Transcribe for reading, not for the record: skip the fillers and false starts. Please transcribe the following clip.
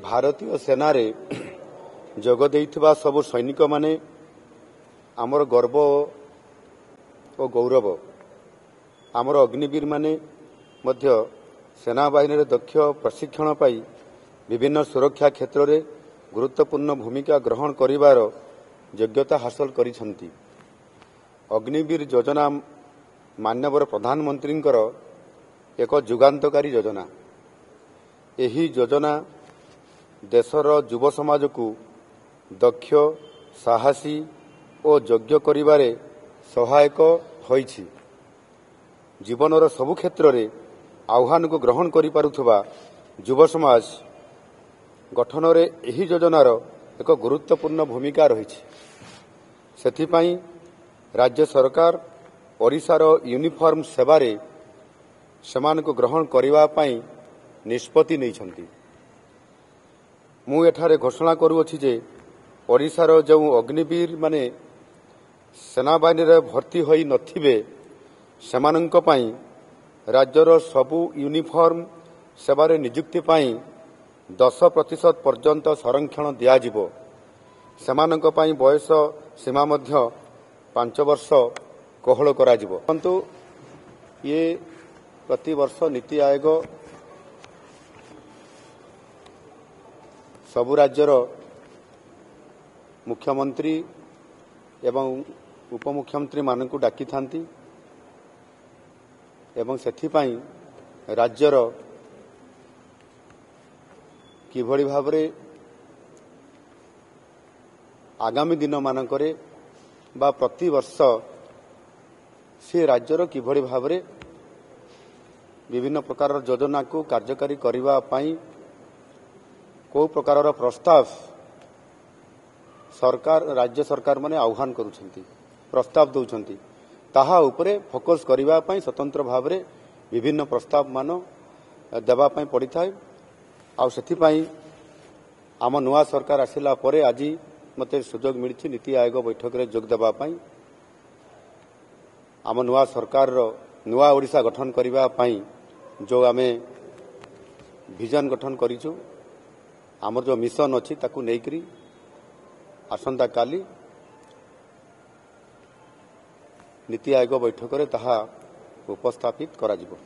भारतीय सेना रे जोग देइथिबा सबु सैनिक माने आमर गर्व और गौरव। आमर अग्निवीर माने मध्य सेना बाहिनी दक्ष प्रशिक्षण पाई विभिन्न सुरक्षा क्षेत्र में गुरुत्वपूर्ण भूमिका ग्रहण करिवार योग्यता हासिल करिसंती। अग्निवीर योजना माननीय प्रधानमंत्री एक जुगांतकारी योजना। एही योजना देशर युव समाज को दक्ष साहसी और योग्य करिवारे सहायक होइछि। जीवनर सबु क्षेत्र में आह्वान को ग्रहण करि पारुथबा युव समाज गठन रे एही योजनार एक गुरुत्वपूर्ण भूमिका रहिछि। सेथिपाई राज्य सरकार ओडिशार यूनिफॉर्म सेवारे समान को ग्रहण करिवा पाई निष्पत्ति नैछंती। मु एठारे घोषणा करूअछि जे ओडिशार जो अग्निवीर माने सेना बाहिनी रे भर्ती होई नथिबे सेमानंक पाई राज्यर सबु यूनिफॉर्म सेवारे नियुक्ति पाई 10% पर्यंत संरक्षण दियाजिबो। सेमानंक पाई बयस सीमा मध्य 5 वर्ष कोहल कराजिबो। परंतु ये प्रति वर्ष नीति आयोग सबु राज्यर मुख्यमंत्री एवं उपमुख्यमंत्री मानकु डाकी थांती एवं सेथिपाई राज्यर किभଳି भावरे आगामी दिन मानकरे बा प्रति वर्ष से राज्यर किभଳି भावरे विभिन्न प्रकार योजना को कार्यकारी करिवा पाई को प्रकार प्रस्ताव सरकार राज्य सरकार माने आह्वान करुछंती प्रस्ताव दउछंती ताहा उपरे फोकस करिवा पाई स्वतंत्र भावरे विभिन्न प्रस्ताव मान देवा पाई पड़ी थाए। आ सेथिपाई आम नुआ सरकार आसिला परे आज मते सुजोग मिलिछि नीति आयोग बैठक रे जोग देवा पाई। आम नुआ सरकार रो नुआ ओडिशा गठन करिवा पाई जो आमे विजन गठन करिछु आमर जो मिशन अछि ताकू नेकरी आसंता काली नीति आयोग बैठक रे ताहा उपस्थापित करा जिवो।